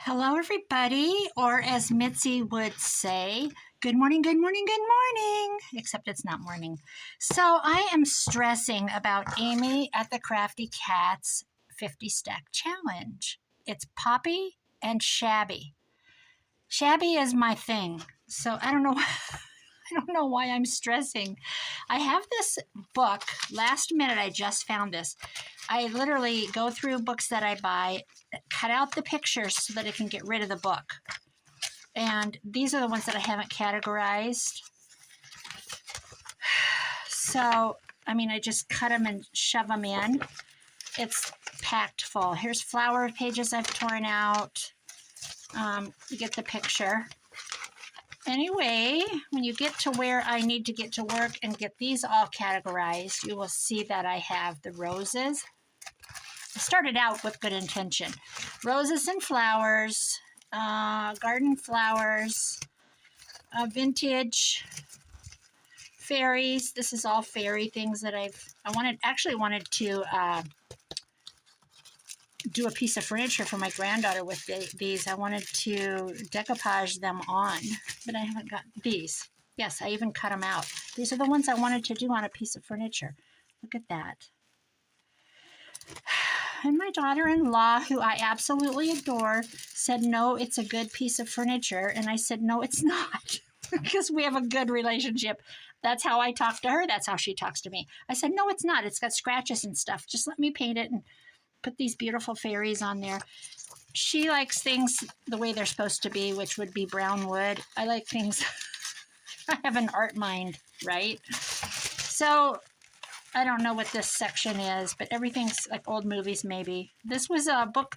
Hello, everybody, or as Mitzi would say, good morning, good morning, good morning, except it's not morning. So I am stressing about Amy at the Crafty Cat's 50 Stack Challenge. It's Poppy and Shabby. Shabby is my thing, so I don't know. I don't know why I'm stressing. I have this book. Last minute, I just found this. I literally go through books that I buy, cut out the pictures so that I can get rid of the book. And these are the ones that I haven't categorized. So, I just cut them and shove them in. It's packed full. Here's flower pages I've torn out. You get the picture. Anyway, when you get to where I need to get to work and get these all categorized, you will see that I have the roses. I started out with good intention. Roses and flowers, garden flowers, vintage fairies. This is all fairy things that I wanted to do a piece of furniture for my granddaughter with these. I wanted to decoupage them on, but I haven't got these. Yes, I even cut them out. These are the ones I wanted to do on a piece of furniture. Look at that. And my daughter-in-law, who I absolutely adore, said, no, it's a good piece of furniture. And I said, no, it's not, because we have a good relationship. That's how I talk to her. That's how she talks to me. I said, no, it's not. It's got scratches and stuff. Just let me paint it and put these beautiful fairies on there. She likes things the way they're supposed to be, which would be brown wood. I like things. I have an art mind, right? So I don't know what this section is, but everything's like old movies, maybe. This was a book.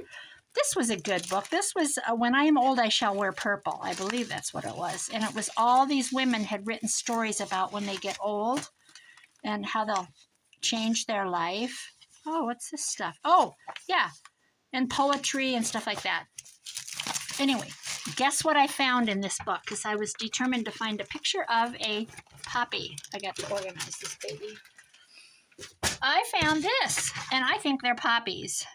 This was a good book. This was When I Am Old, I Shall Wear Purple. I believe that's what it was. And it was all these women had written stories about when they get old and how they'll change their life. Oh, what's this stuff? Oh, yeah, and poetry and stuff like that. Anyway, guess what I found in this book? Because I was determined to find a picture of a poppy. I got to organize this baby. I found this, and I think they're poppies.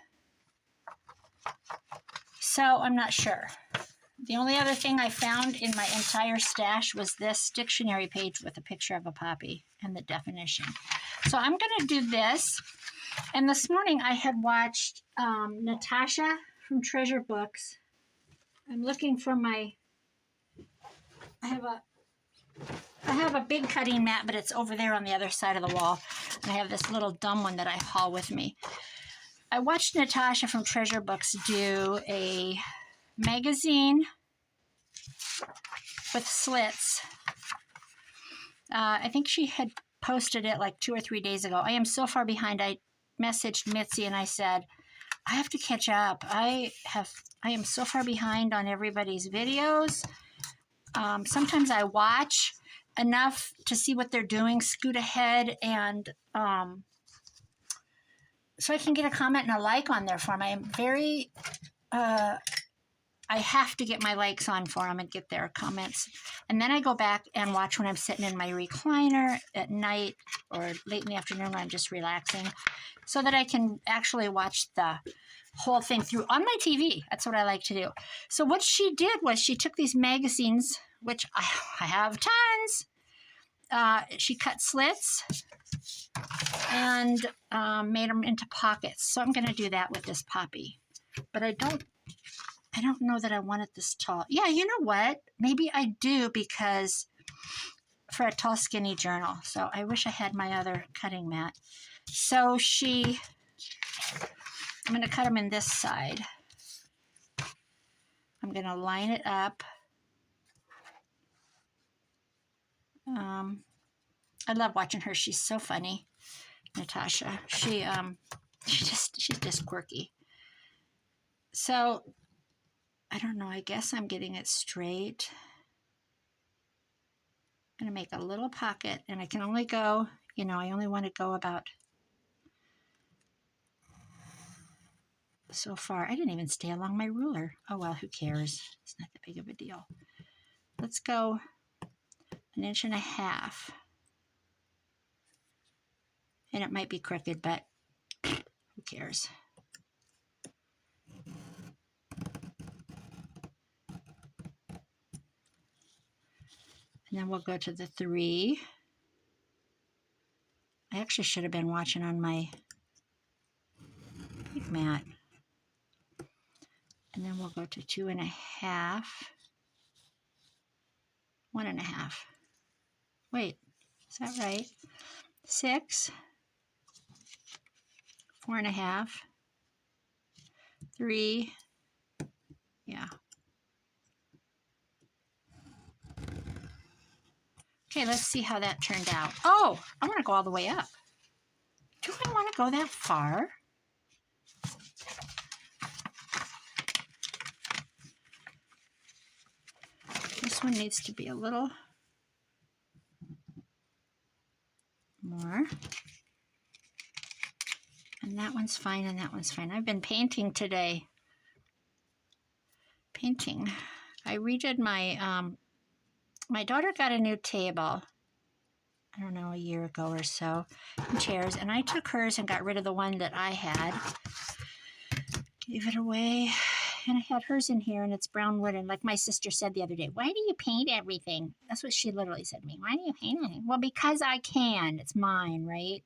So I'm not sure. The only other thing I found in my entire stash was this dictionary page with a picture of a poppy and the definition. So I'm going to do this. And this morning I had watched Natasha from Treasure Books. I'm looking for I have a big cutting mat, but it's over there on the other side of the wall. And I have this little dumb one that I haul with me. I watched Natasha from Treasure Books do a magazine with slits. I think she had posted it like 2 or 3 days ago. I am so far behind. I messaged Mitzi and I said, I have to catch up. I am so far behind on everybody's videos. Sometimes I watch enough to see what they're doing, scoot ahead, and so I can get a comment and a like on there for them. I am very, I have to get my likes on for them and get their comments. And then I go back and watch when I'm sitting in my recliner at night or late in the afternoon when I'm just relaxing, so that I can actually watch the whole thing through on my TV. That's what I like to do. So what she did was she took these magazines, which I have tons. She cut slits and made them into pockets. So I'm going to do that with this poppy. But I don't know that I want it this tall. Yeah, you know what? Maybe I do, because for a tall, skinny journal. So I wish I had my other cutting mat. So I'm going to cut them in this side. I'm going to line it up. I love watching her. She's so funny, Natasha. She's just quirky. So I don't know. I guess I'm getting it straight. I'm going to make a little pocket, and I can only go, I only want to go about so far. I didn't even stay along my ruler. Oh, well, who cares? It's not that big of a deal. Let's go 1.5 inches. And it might be crooked, but who cares? And then we'll go to the 3. I actually should have been watching on my big mat. And then we'll go to 2.5, 1.5. Wait, is that right? 6, 4.5, 3, yeah. Okay, let's see how that turned out. Oh, I want to go all the way up. Do I want to go that far? This one needs to be a little more. And that one's fine, and that one's fine. I've been painting today. Painting. I redid my, my daughter got a new table, I don't know, a year ago or so, and chairs, and I took hers and got rid of the one that I had. Gave it away, and I had hers in here, and it's brown wood, and like my sister said the other day, why do you paint everything? That's what she literally said to me. Why do you paint anything? Well, because I can. It's mine, right?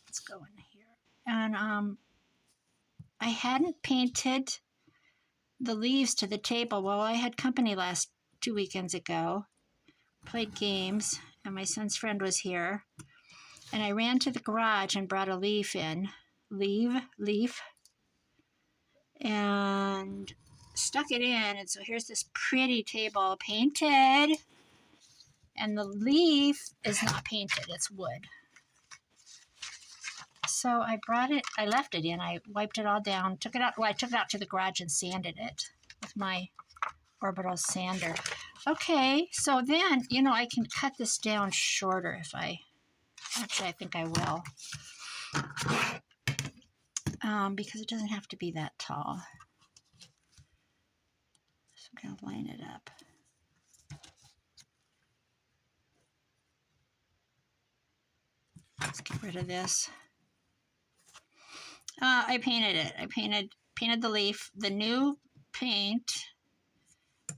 Let's go in here. And I hadn't painted the leaves to the table. Well, I had company last 2 weekends ago, played games, and my son's friend was here, and I ran to the garage and brought a leaf in, leaf, and stuck it in, and so here's this pretty table painted, and the leaf is not painted, it's wood. So I brought it, I left it in, I wiped it all down, took it out, well, I took it out to the garage and sanded it with my orbital sander. Okay, so then, you know, I can cut this down shorter if actually I think I will. Because it doesn't have to be that tall. So I'm going to line it up. Let's get rid of this. I painted it. I painted the leaf. The new paint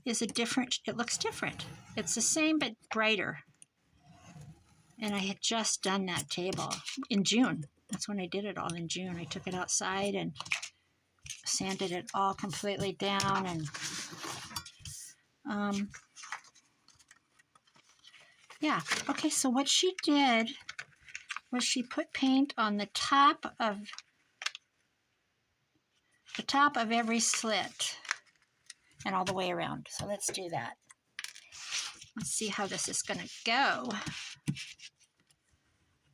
is it looks different. It's the same but brighter. And I had just done that table in June. That's when I did it all in June. I took it outside and sanded it all completely down, and yeah. Okay, so what she did was she put paint on the top of every slit and all the way around. So let's do that. Let's see how this is going to go.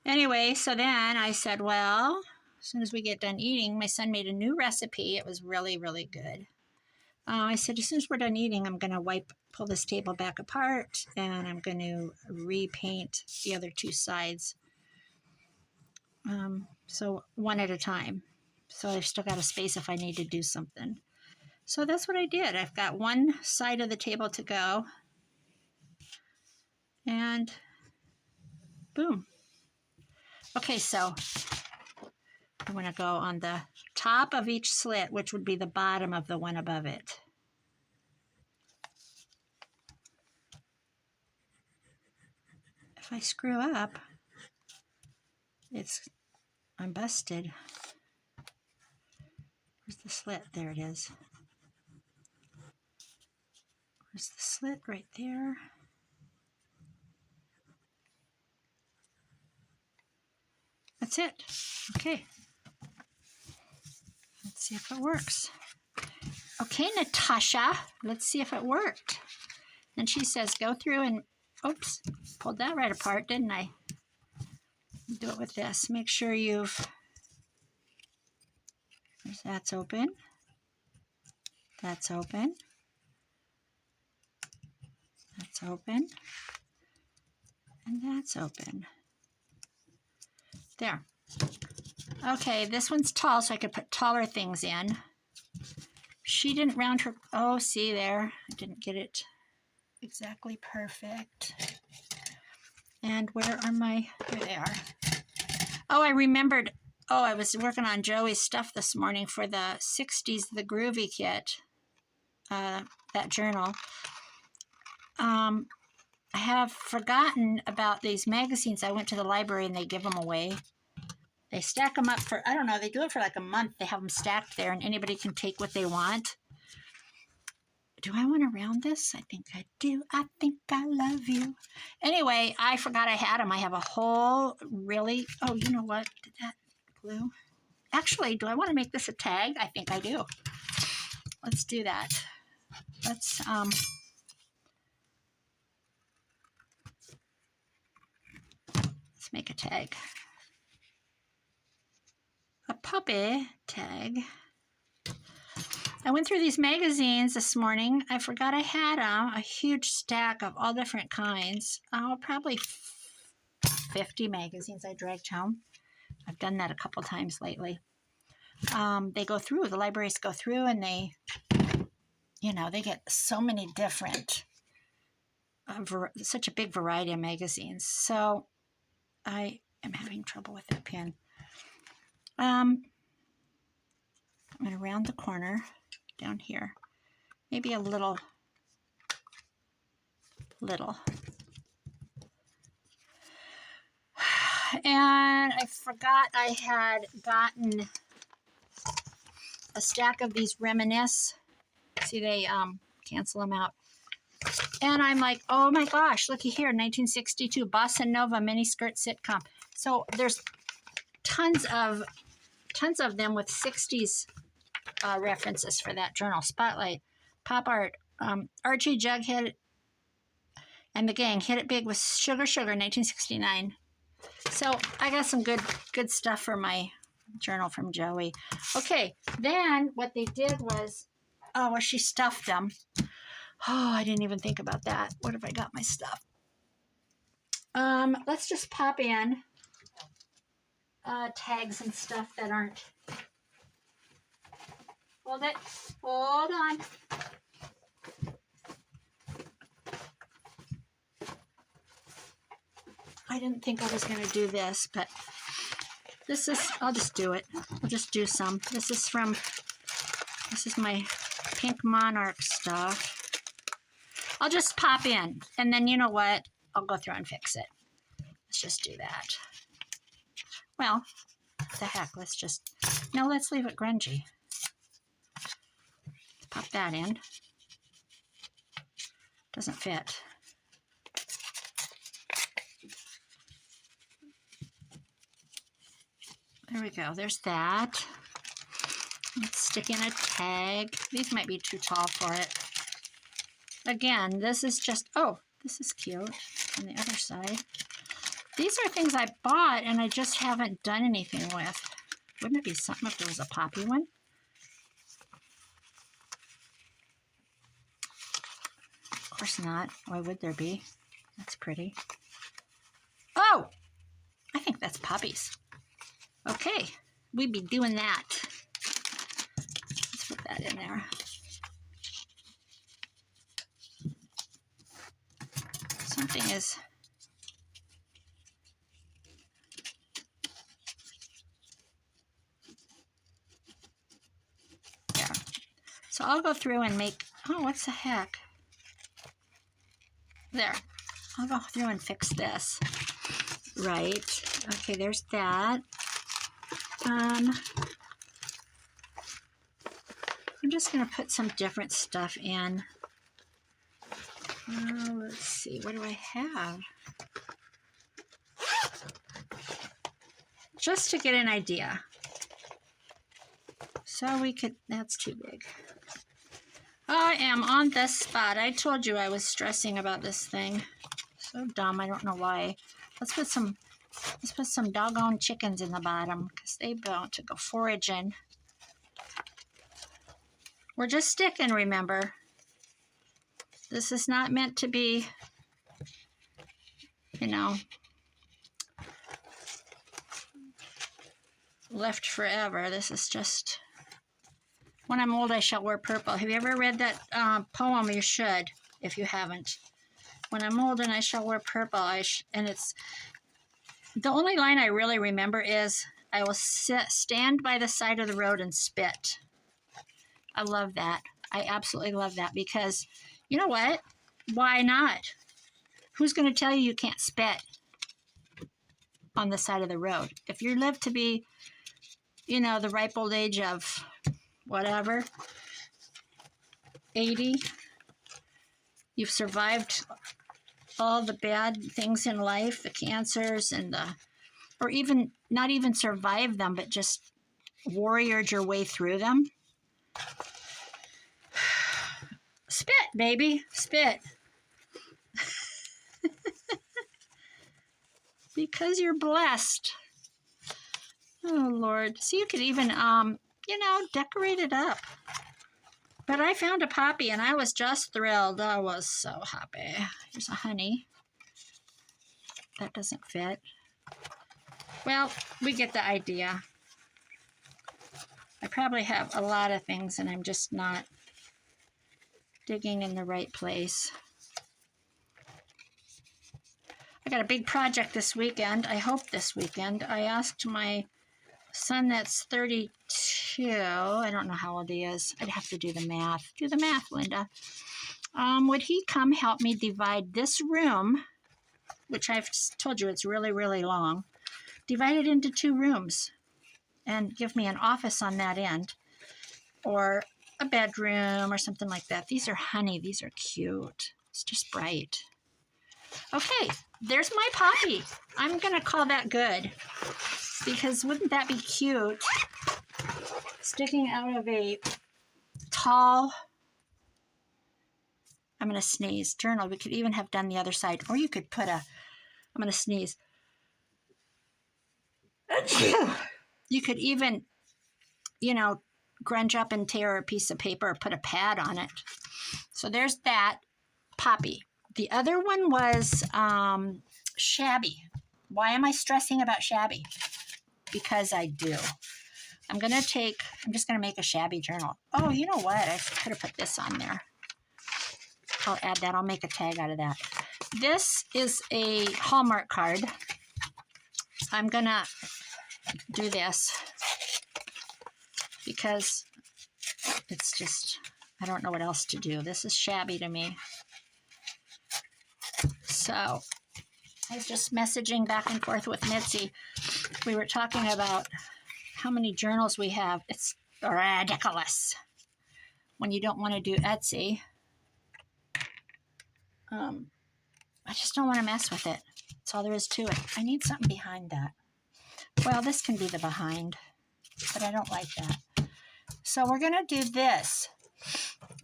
Anyway, so then I said, well, as soon as we get done eating, my son made a new recipe. It was really, really good. I said, as soon as we're done eating, I'm going to pull this table back apart, and I'm going to repaint the other 2 sides. So one at a time. So I've still got a space if I need to do something. So that's what I did. I've got one side of the table to go. And boom. Okay, so I'm going to go on the top of each slit, which would be the bottom of the one above it. If I screw up, I'm busted. Where's the slit? There it is. Where's the slit? Right there. That's it. Okay. Let's see if it works. Okay, Natasha, let's see if it worked. And she says, go through and, oops, pulled that right apart, didn't I? Do it with this. Make sure that's open. That's open. That's open. And that's open. There. Okay, this one's tall, so I could put taller things in. She didn't round her, oh, see there. I didn't get it exactly perfect. And where they are. Oh, I remembered. Oh, I was working on Joey's stuff this morning for the 60s, the Groovy kit, that journal. I have forgotten about these magazines. I went to the library and they give them away. They stack them up for, I don't know, they do it for like a month. They have them stacked there and anybody can take what they want. Do I want to round this? I think I do. I think I love you. Anyway, I forgot I had them. I have a whole really, oh, you know what? Did that glue? Actually, do I want to make this a tag? I think I do. Let's do that. Let's make a tag. A puppy tag. I went through these magazines this morning. I forgot I had them. A huge stack of all different kinds. Oh, probably 50 magazines I dragged home. I've done that a couple times lately. They go through, the libraries go through and they, you know, they get so many different, such a big variety of magazines. So I am having trouble with that pen. I'm going to round the corner down here. Maybe a little. And I forgot I had gotten a stack of these Reminisce. See, they cancel them out. And I'm like, oh my gosh, looky here, 1962 Bossa Nova miniskirt sitcom. So there's tons of them with 60s references for that journal. Spotlight, Pop Art, Archie, Jughead, and the Gang. Hit It Big with Sugar Sugar, 1969. So I got some good stuff for my journal from Joey. Okay, then what they did was, she stuffed them. Oh, I didn't even think about that. What have I got my stuff? Let's just pop in tags and stuff that aren't. Hold it. Hold on. I didn't think I was going to do this, but this is, I'll just do it. I'll just do some. This is my Pink Monarch stuff. I'll just pop in, and then you know what? I'll go through and fix it. Let's just do that. Well, what the heck? Let's leave it grungy. Pop that in. Doesn't fit. There we go. There's that. Let's stick in a tag. These might be too tall for it. Again, this is just, this is cute on the other side. These are things I bought and I just haven't done anything with. Wouldn't it be something if there was a poppy one? Of course not. Why would there be? That's pretty. Oh! I think that's poppies. Okay, we'd be doing that. Let's put that in there. Something is... There. So I'll go through and make... Oh, what's the heck? There. I'll go through and fix this. Right. Okay, there's that. I'm just going to put some different stuff in. Let's see, what do I have? Just to get an idea. So we could, that's too big. I am on the spot. I told you I was stressing about this thing. So dumb, I don't know why. Let's put some doggone chickens in the bottom because they want to go foraging. We're just sticking, remember. This is not meant to be, you know, left forever. This is just, when I'm old, I shall wear purple. Have you ever read that poem? You should, if you haven't. When I'm old and I shall wear purple, and it's, the only line I really remember is, I will stand by the side of the road and spit. I love that. I absolutely love that because, you know what? Why not? Who's going to tell you you can't spit on the side of the road? If you live to be, you know, the ripe old age of whatever, 80, you've survived all the bad things in life, the cancers and the, or even not even survived them, but just warriored your way through them. Spit, baby, spit. Because you're blessed. Oh, Lord. So you could even, you know, decorate it up. But I found a poppy, and I was just thrilled. I was so happy. Here's a honey. That doesn't fit. Well, we get the idea. I probably have a lot of things, and I'm just not digging in the right place. I got a big project this weekend. I hope this weekend. I asked my son that's 32. I don't know how old he is. I'd have to do the math. Do the math, Linda. Would he come help me divide this room, which I've told you it's really, really long, divide it into 2 rooms and give me an office on that end or a bedroom or something like that. These are honey. These are cute. It's just bright. Okay, there's my poppy. I'm going to call that good because wouldn't that be cute? Sticking out of a tall, I'm going to sneeze, journal. We could even have done the other side. Or you could put a, I'm going to sneeze. You could even, you know, grunge up and tear a piece of paper or put a pad on it. So there's that poppy. The other one was Shabby. Why am I stressing about Shabby? Because I do. I'm just going to make a Shabby journal. Oh, you know what? I could have put this on there. I'll add that. I'll make a tag out of that. This is a Hallmark card. I'm going to do this because it's just, I don't know what else to do. This is shabby to me. So I was just messaging back and forth with Mitzi. We were talking about how many journals we have. It's ridiculous when you don't want to do Etsy. I just don't want to mess with it. That's all there is to it. I need something behind that. Well, this can be the behind, but I don't like that. So we're going to do this.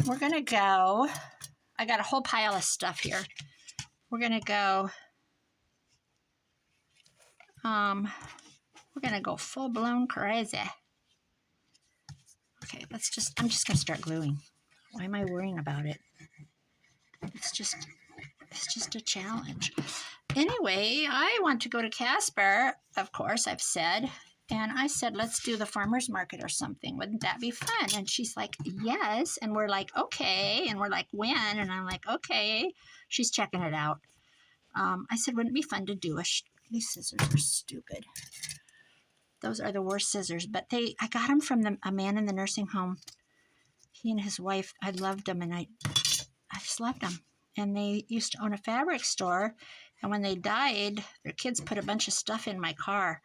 We're going to go, I got a whole pile of stuff here. We're going to go, full-blown crazy. Okay, I'm just going to start gluing. Why am I worrying about it? It's just a challenge. Anyway, I want to go to Casper, of course, I've said. And I said, let's do the farmer's market or something. Wouldn't that be fun? And she's like, yes. And we're like, okay. And we're like, when? And I'm like, okay. She's checking it out. I said, wouldn't it be fun to do these scissors are stupid. Those are the worst scissors. But I got them from a man in the nursing home. He and his wife, I loved them. And I just loved them. And they used to own a fabric store. And when they died, their kids put a bunch of stuff in my car.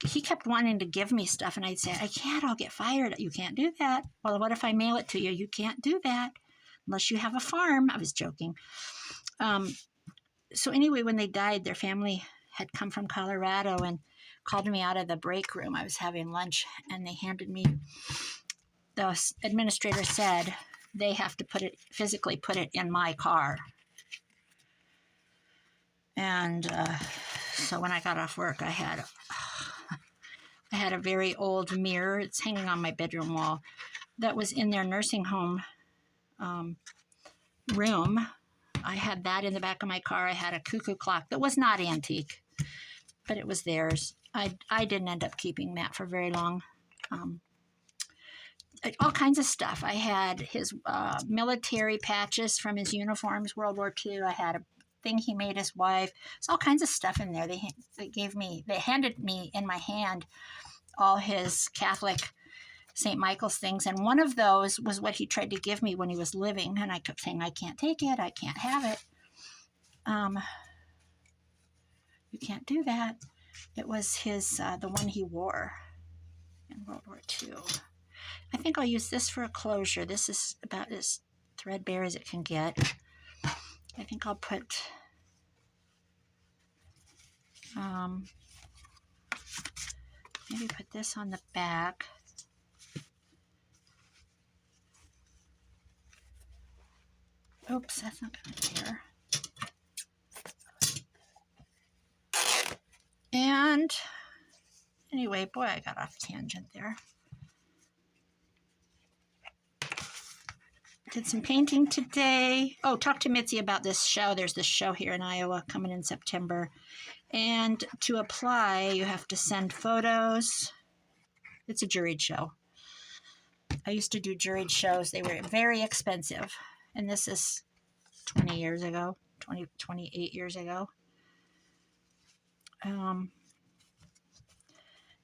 He kept wanting to give me stuff, and I'd say, I can't, I'll get fired. You can't do that. Well, what if I mail it to you? You can't do that unless you have a farm. I was joking. So anyway, when they died, their family had come from Colorado and called me out of the break room. I was having lunch, and they handed me, the administrator said, they have to physically put it in my car. And so when I got off work, I had a very old mirror. It's hanging on my bedroom wall that was in their nursing home room. I had that in the back of my car. I had a cuckoo clock that was not antique, but it was theirs. I didn't end up keeping that for very long. All kinds of stuff. I had his military patches from his uniforms, World War II. I had a thing he made his wife. There's all kinds of stuff in there. They handed me in my hand all his Catholic St. Michael's things, and one of those was what he tried to give me when he was living, and I kept saying, I can't take it, I can't have it. You can't do that. It was his, the one he wore in World War II. I think I'll use this for a closure. This is about as threadbare as it can get. I think I'll put maybe put this on the back. Oops, that's not going to appear. And anyway, boy, I got off tangent there. Did some painting today. Oh, talk to Mitzi about this show. There's this show here in Iowa coming in September. And to apply, you have to send photos. It's a juried show. I used to do juried shows. They were very expensive. And this is 20 years ago, 28 years ago. You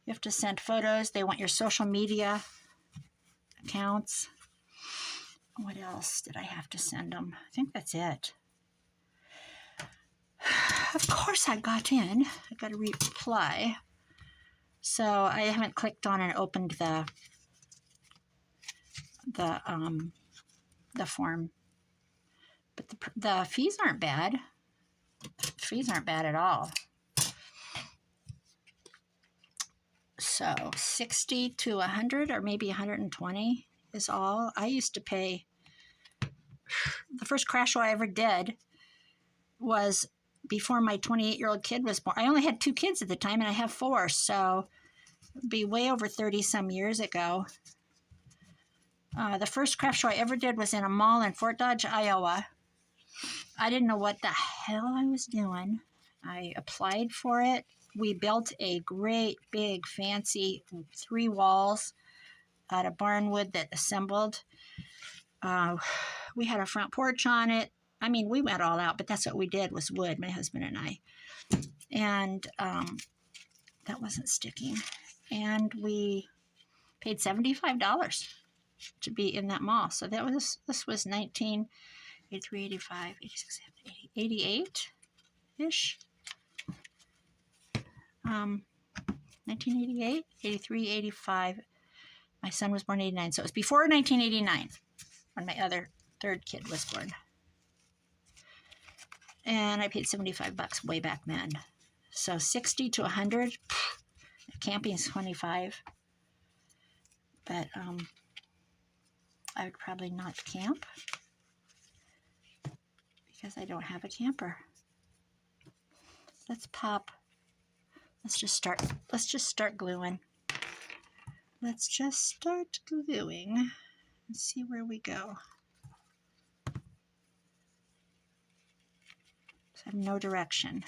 have to send photos. They want your social media accounts. What else did I have to send them? I think that's it. Of course I got in. I got to reply. So I haven't clicked on and opened the form. But the fees aren't bad. Fees aren't bad at all. So 60 to 100 or maybe 120 is all. I used to pay. The first crash show I ever did was before my 28-year-old kid was born. I only had 2 kids at the time, and I have 4, so it'd be way over 30-some years ago. The first craft show I ever did was in a mall in Fort Dodge, Iowa. I didn't know what the hell I was doing. I applied for it. We built a great, big, fancy 3 walls out of barnwood that assembled. We had a front porch on it. I mean, we went all out, but that's what we did was wood, my husband and I. And that wasn't sticking. And we paid $75 to be in that mall. So this was 1983, 85, 86, 88-ish. 1988, 83, 85. My son was born in 89. So it was before 1989 when my third kid was born. And I paid $75 way back then. So 60 to 100. Camping is 25. But I would probably not camp because I don't have a camper. Let's pop. Let's just start gluing. Let's just start gluing and see where we go. So I have no direction.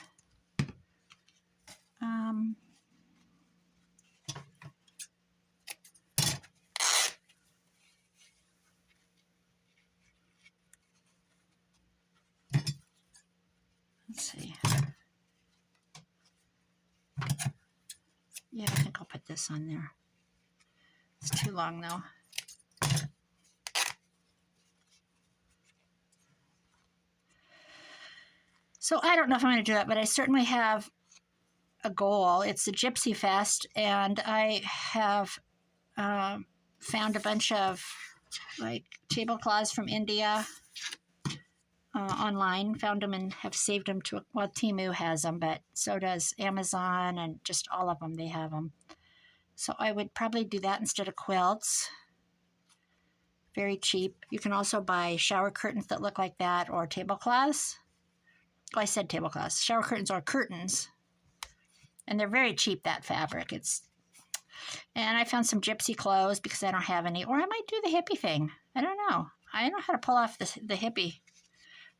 Let's see. Yeah, I think I'll put this on there. It's too long though. So I don't know if I'm going to do that, but I certainly have a goal. It's the Gypsy Fest, and I have found a bunch of like tablecloths from India online. Found them and have saved them to, well, Temu has them, but so does Amazon, and just all of them, they have them. So I would probably do that instead of quilts. Very cheap. You can also buy shower curtains that look like that, or tablecloths. Oh, I said tablecloths. Shower curtains or curtains. And they're very cheap, that fabric. And I found some gypsy clothes because I don't have any. Or I might do the hippie thing. I don't know. I know how to pull off the hippie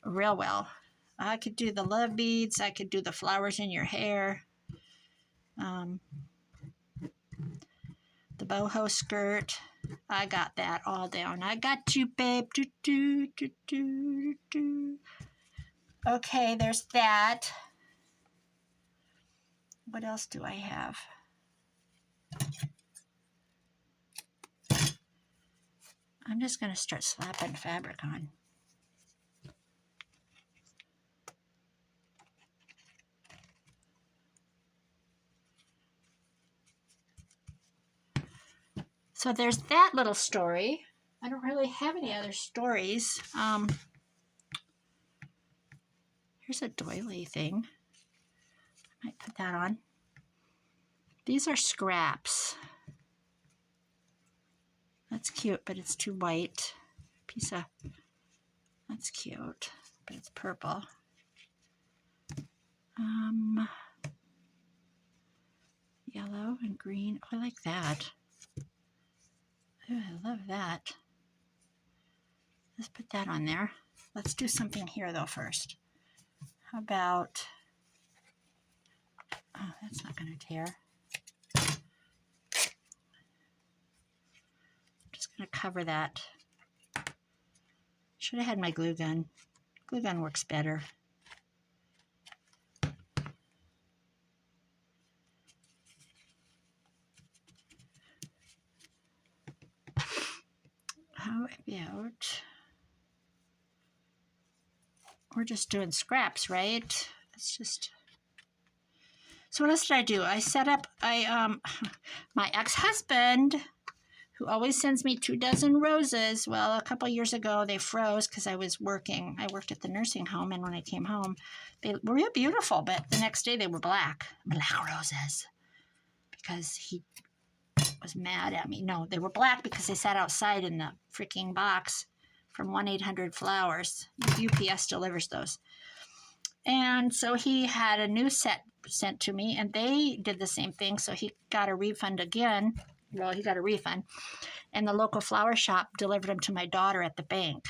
real well. I could do the love beads. I could do the flowers in your hair. The boho skirt. I got that all down. I got you, babe. Do, do, do, do, do. Okay, there's that. What else do I have? I'm just going to start slapping fabric on. So there's that little story. I don't really have any other stories. Here's a doily thing. I might put that on. These are scraps. That's cute, but it's too white. That's cute, but it's purple. Yellow and green. Oh, I like that. Oh, I love that. Let's put that on there. Let's do something here though first. How about, oh, that's not going to tear. Just going to cover that. Should have had my glue gun. Glue gun works better. How about, we're just doing scraps, right? It's just, so what else did I do? I set up, my ex-husband, who always sends me 24 roses. Well, a couple years ago, they froze because I was working. I worked at the nursing home, and when I came home, they were real beautiful, but the next day they were black roses, because he was mad at me. No, they were black because they sat outside in the freaking box from 1-800-Flowers. UPS delivers those. And so he had a new set sent to me, and they did the same thing, so he got a refund again. Well, he got a refund, and the local flower shop delivered them to my daughter at the bank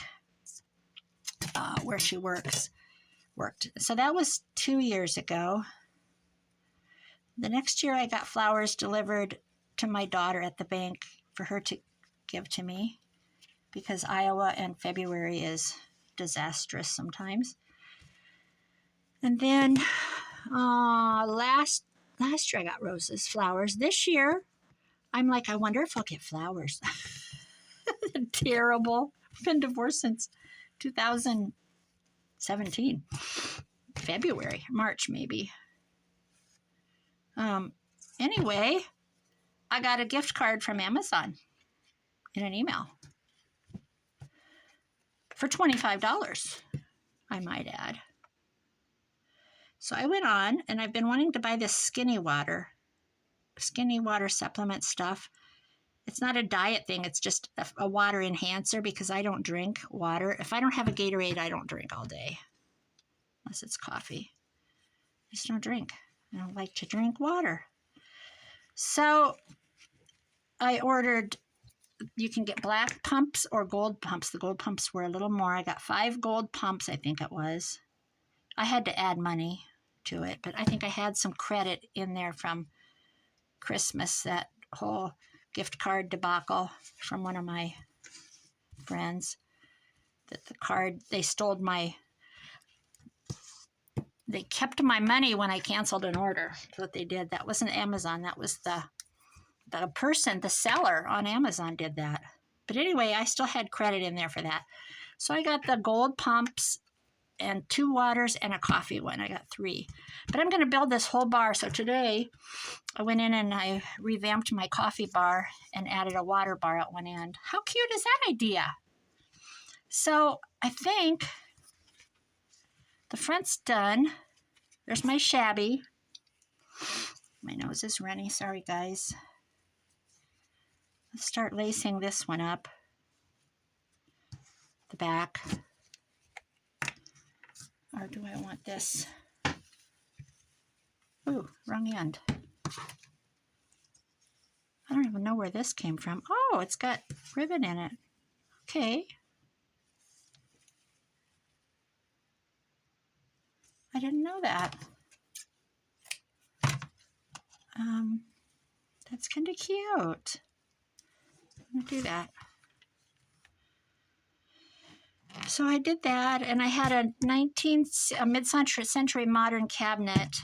where she worked. So that was 2 years ago. The next year I got flowers delivered to my daughter at the bank for her to give to me, because Iowa and February is disastrous sometimes. And then last year I got flowers. This year I'm like, I wonder if I'll get flowers. Terrible. I've been divorced since 2017. February, March maybe. Anyway, I got a gift card from Amazon in an email for $25, I might add. So I went on, and I've been wanting to buy this skinny water supplement stuff. It's not a diet thing. It's just a water enhancer, because I don't drink water. If I don't have a Gatorade, I don't drink all day, unless it's coffee. I just don't drink. I don't like to drink water. So I ordered, you can get black pumps or gold pumps. The gold pumps were a little more. I got 5 gold pumps, I think it was. I had to add money to it, but I think I had some credit in there from Christmas, that whole gift card debacle from one of my friends. That the card, they kept my money when I canceled an order. That's what they did. That wasn't Amazon. That was the person, the seller on Amazon did that. But anyway, I still had credit in there for that. So I got the gold pumps and 2 waters and a coffee one. I got 3. But I'm going to build this whole bar. So today I went in and I revamped my coffee bar and added a water bar at one end. How cute is that idea? So I think the front's done. There's my Shabby. My nose is runny. Sorry, guys. Let's start lacing this one up. The back. Or do I want this? Ooh, wrong end. I don't even know where this came from. Oh, it's got ribbon in it. Okay. I didn't know that. That's kind of cute. I'm going to do that. So I did that, and I had a mid-century modern cabinet,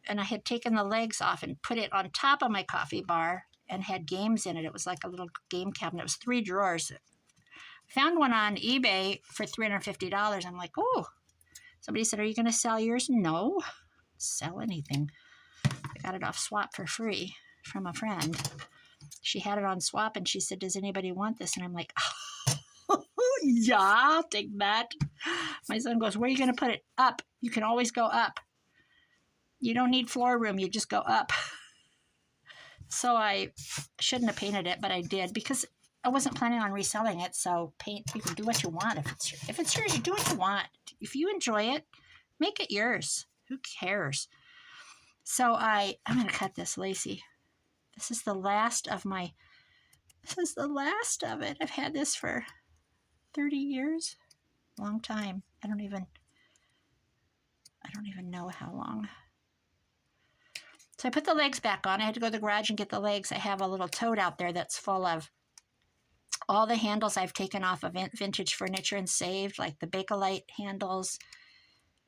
and I had taken the legs off and put it on top of my coffee bar and had games in it. It was like a little game cabinet. It was 3 drawers. Found one on eBay for $350. I'm like, oh. Somebody said, are you going to sell yours? No. Sell anything. I got it off swap for free from a friend. she had it on swap, and she said, does anybody want this? And I'm like, oh, yeah, I'll take that. My son goes, where are you going to put it? Up. You can always go up. You don't need floor room. You just go up. So I shouldn't have painted it, but I did because I wasn't planning on reselling it. So paint, you can do what you want. If it's yours, you do what you want. If you enjoy it, make it yours. Who cares? So I'm going to cut this, Lacey. This is the last of it. I've had this for 30 years. Long time. I don't even know how long. So I put the legs back on. I had to go to the garage and get the legs. I have a little tote out there that's full of all the handles I've taken off of vintage furniture and saved, like the Bakelite handles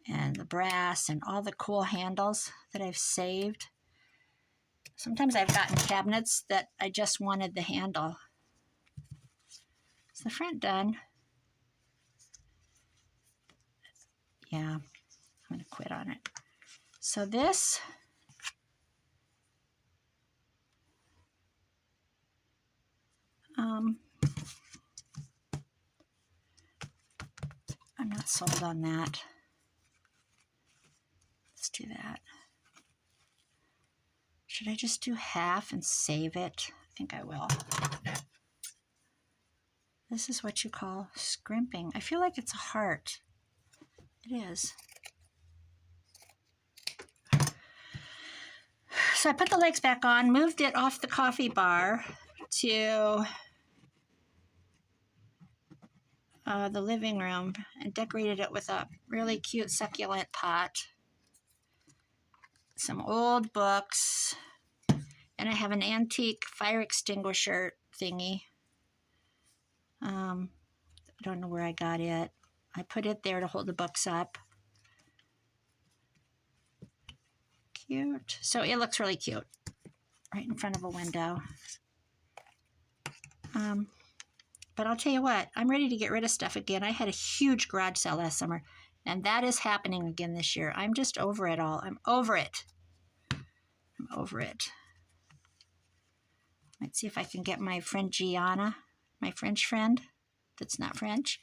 and the brass and all the cool handles that I've saved. Sometimes I've gotten cabinets that I just wanted the handle. Is the front done? Yeah, I'm going to quit on it. So this, I'm not sold on that. Let's do that. Should I just do half and save it? I think I will. This is what you call scrimping. I feel like it's a heart. It is. So I put the legs back on, moved it off the coffee bar to the living room and decorated it with a really cute succulent pot, some old books, and I have an antique fire extinguisher thingy. I don't know where I got it. I put it there to hold the books up. Cute. So it looks really cute right in front of a window. But I'll tell you what, I'm ready to get rid of stuff again. I had a huge garage sale last summer, and that is happening again this year. I'm just over it all. I'm over it. I'm over it. Let's see if I can get my friend Gianna, my French friend that's not French.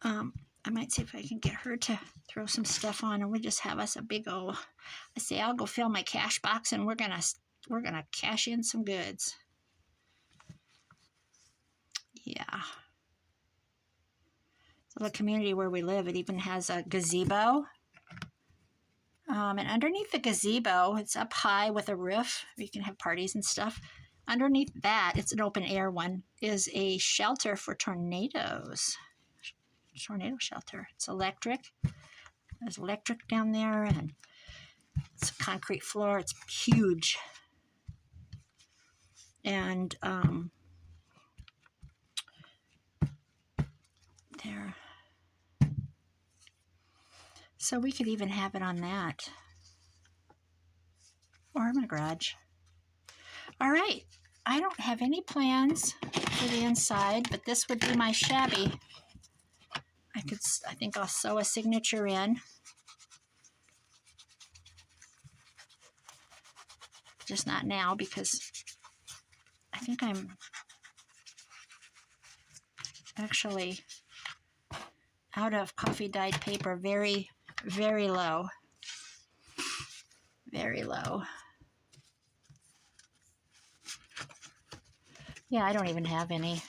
I might see if I can get her to throw some stuff on, and we just have us a big old. I say I'll go fill my cash box, and we're gonna cash in some goods. Yeah. So the community where we live, it even has a gazebo. And underneath the gazebo, it's up high with a roof. You can have parties and stuff. Underneath that, it's an open air one, is a shelter for tornadoes. Tornado shelter. It's electric. There's electric down there, and it's a concrete floor. It's huge. And there. So we could even have it on that. Or in my garage. All right. I don't have any plans for the inside, but this would be my shabby. I think I'll sew a signature in. Just not now because I think I'm actually out of coffee dyed paper. Very, very low. Very low. Yeah, I don't even have any.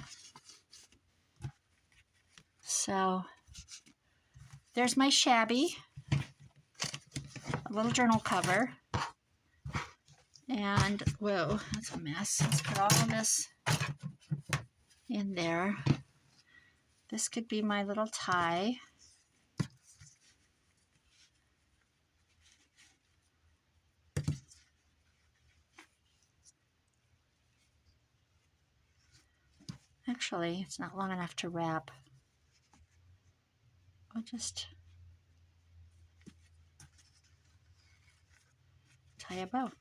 So there's my shabby, a little journal cover, and whoa, that's a mess. Let's put all of this in there. This could be my little tie. Actually, it's not long enough to wrap. I'll just tie a bow.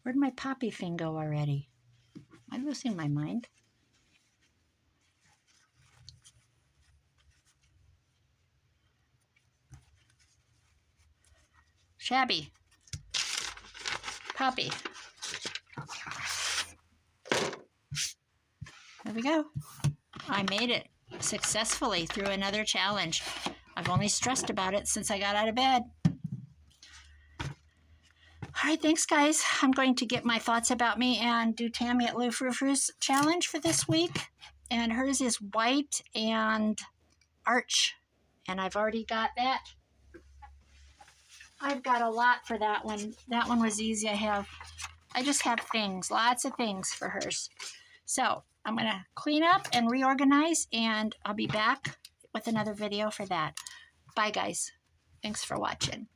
Where'd my poppy thing go already? Am I losing my mind? Shabby. Poppy. There we go. I made it successfully through another challenge. I've only stressed about it since I got out of bed. All right, thanks, guys. I'm going to get my thoughts about me and do Tammy at Lou Frou Frou's challenge for this week. And hers is white and arch. And I've already got that. I've got a lot for that one. That one was easy. I just have things, lots of things for hers. So I'm going to clean up and reorganize, and I'll be back with another video for that. Bye, guys. Thanks for watching.